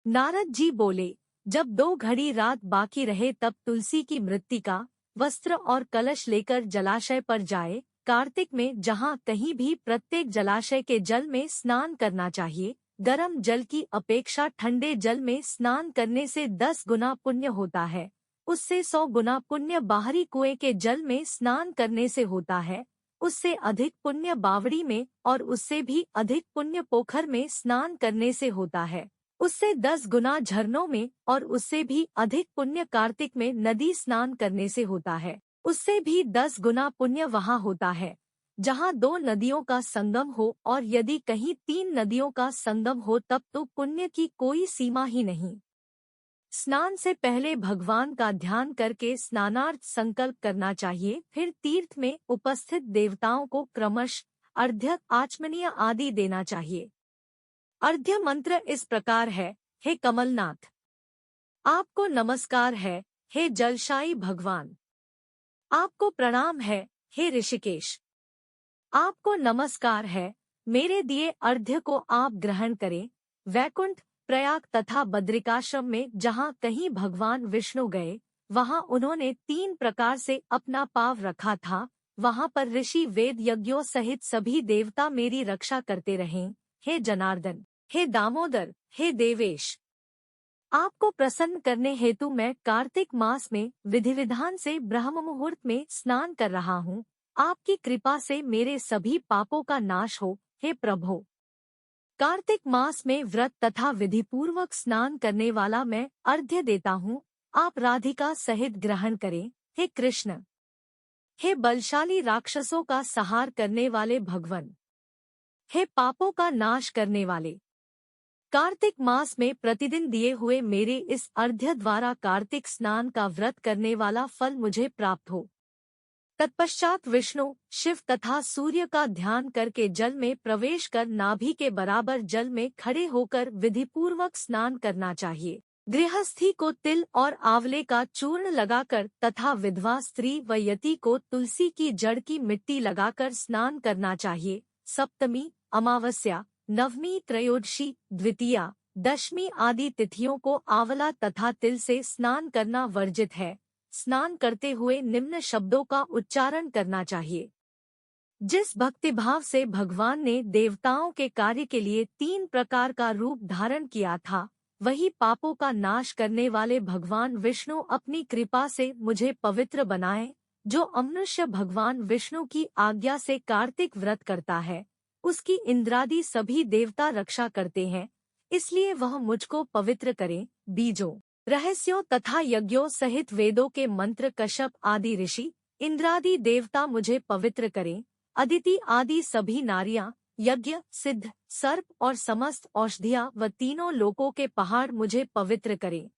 नारद जी बोले, जब 2 घड़ी रात बाकी रहे तब तुलसी की मृत्तिका, वस्त्र और कलश लेकर जलाशय पर जाए। कार्तिक में जहाँ कहीं भी प्रत्येक जलाशय के जल में स्नान करना चाहिए। गर्म जल की अपेक्षा ठंडे जल में स्नान करने से 10 गुना पुण्य होता है। उससे 100 गुना पुण्य बाहरी कुएं के जल में स्नान करने से होता है। उससे अधिक पुण्य बावड़ी में और उससे भी अधिक पुण्य पोखर में स्नान करने से होता है। उससे 10 गुना झरनों में और उससे भी अधिक पुण्य कार्तिक में नदी स्नान करने से होता है। उससे भी 10 गुना पुण्य वहाँ होता है जहाँ 2 नदियों का संगम हो, और यदि कहीं 3 नदियों का संगम हो तब तो पुण्य की कोई सीमा ही नहीं। स्नान से पहले भगवान का ध्यान करके स्नानार्थ संकल्प करना चाहिए। फिर तीर्थ में उपस्थित देवताओं को क्रमश अर्घ्य, आचमनीय आदि देना चाहिए। अर्घ्य मंत्र इस प्रकार है। हे कमलनाथ, आपको नमस्कार है। हे जलशायी भगवान, आपको प्रणाम है। हे ऋषिकेश, आपको नमस्कार है। मेरे दिए अर्घ्य को आप ग्रहण करें। वैकुंठ, प्रयाग तथा बद्रिकाश्रम में जहाँ कहीं भगवान विष्णु गए, वहाँ उन्होंने 3 प्रकार से अपना पाँव रखा था। वहाँ पर ऋषि वेद यज्ञों सहित सभी देवता मेरी रक्षा करते रहें। हे जनार्दन, हे दामोदर, हे देवेश, आपको प्रसन्न करने हेतु मैं कार्तिक मास में विधि विधान से ब्रह्म मुहूर्त में स्नान कर रहा हूँ। आपकी कृपा से मेरे सभी पापों का नाश हो। हे प्रभो, कार्तिक मास में व्रत तथा विधि पूर्वक स्नान करने वाला मैं अर्घ्य देता हूँ। आप राधिका सहित ग्रहण करें। हे कृष्ण, हे बलशाली राक्षसों का संहार करने वाले भगवन, हे पापों का नाश करने वाले, कार्तिक मास में प्रतिदिन दिए हुए मेरे इस अर्घ्य द्वारा कार्तिक स्नान का व्रत करने वाला फल मुझे प्राप्त हो। तत्पश्चात विष्णु, शिव तथा सूर्य का ध्यान करके जल में प्रवेश कर नाभि के बराबर जल में खड़े होकर विधि पूर्वक स्नान करना चाहिए। गृहस्थी को तिल और आंवले का चूर्ण लगाकर तथा विधवा स्त्री व यति को तुलसी की जड़ की मिट्टी लगाकर स्नान करना चाहिए। सप्तमी, अमावस्या, नवमी, त्रयोदशी, द्वितीया, दशमी आदि तिथियों को आंवला तथा तिल से स्नान करना वर्जित है। स्नान करते हुए निम्न शब्दों का उच्चारण करना चाहिए। जिस भक्तिभाव से भगवान ने देवताओं के कार्य के लिए 3 प्रकार का रूप धारण किया था, वही पापों का नाश करने वाले भगवान विष्णु अपनी कृपा से मुझे पवित्र बनाए। जो अमनुष्य भगवान विष्णु की आज्ञा से कार्तिक व्रत करता है, उसकी इंद्रादि सभी देवता रक्षा करते हैं, इसलिए वह मुझको पवित्र करें। बीजों, रहस्यों तथा यज्ञों सहित वेदों के मंत्र कश्यप आदि ऋषि, इंद्रादि देवता मुझे पवित्र करें। अदिति आदि सभी नारियां, यज्ञ, सिद्ध, सर्प और समस्त औषधियां व तीनों लोकों के पहाड़ मुझे पवित्र करें।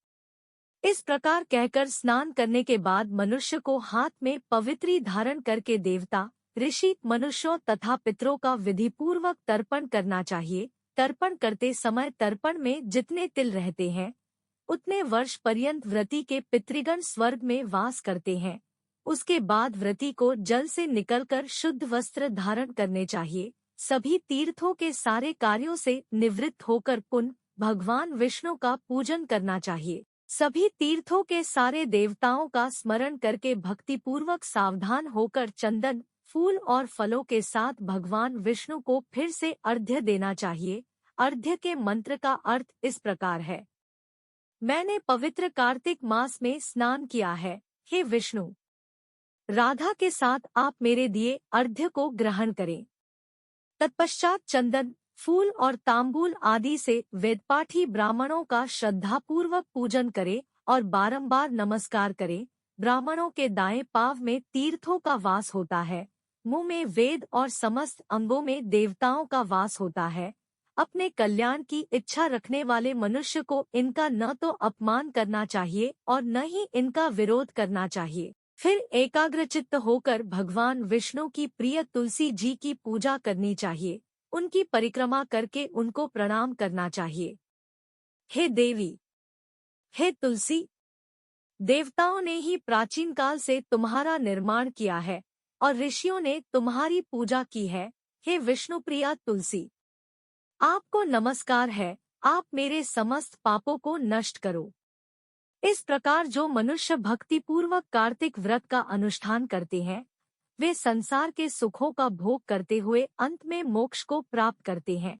इस प्रकार कहकर स्नान करने के बाद मनुष्य को हाथ में पवित्री धारण करके देवता, ऋषि, मनुष्यों तथा पितरों का विधि पूर्वक तर्पण करना चाहिए। तर्पण करते समय तर्पण में जितने तिल रहते हैं, उतने वर्ष पर्यंत व्रती के पितृगण स्वर्ग में वास करते हैं। उसके बाद व्रती को जल से निकलकर शुद्ध वस्त्र धारण करने चाहिए। सभी तीर्थों के सारे कार्यों से निवृत्त होकर पुनः भगवान विष्णु का पूजन करना चाहिए। सभी तीर्थों के सारे देवताओं का स्मरण करके भक्तिपूर्वक सावधान होकर चंदन, फूल और फलों के साथ भगवान विष्णु को फिर से अर्घ्य देना चाहिए। अर्घ्य के मंत्र का अर्थ इस प्रकार है। मैंने पवित्र कार्तिक मास में स्नान किया है। हे विष्णु, राधा के साथ आप मेरे दिए अर्घ्य को ग्रहण करें। तत्पश्चात चंदन, फूल और तांबूल आदि से वेदपाठी ब्राह्मणों का श्रद्धापूर्वक पूजन करें और बारंबार नमस्कार करें। ब्राह्मणों के दाएं पांव में तीर्थों का वास होता है, मुंह में वेद और समस्त अंगों में देवताओं का वास होता है। अपने कल्याण की इच्छा रखने वाले मनुष्य को इनका न तो अपमान करना चाहिए और न ही इनका विरोध करना चाहिए। फिर एकाग्रचित्त होकर भगवान विष्णु की प्रिय तुलसी जी की पूजा करनी चाहिए। उनकी परिक्रमा करके उनको प्रणाम करना चाहिए। हे देवी, हे तुलसी, देवताओं ने ही प्राचीन काल से तुम्हारा निर्माण किया है और ऋषियों ने तुम्हारी पूजा की है। हे विष्णुप्रिया तुलसी, आपको नमस्कार है। आप मेरे समस्त पापों को नष्ट करो। इस प्रकार जो मनुष्य भक्तिपूर्वक कार्तिक व्रत का अनुष्ठान करते हैं, वे संसार के सुखों का भोग करते हुए अंत में मोक्ष को प्राप्त करते हैं।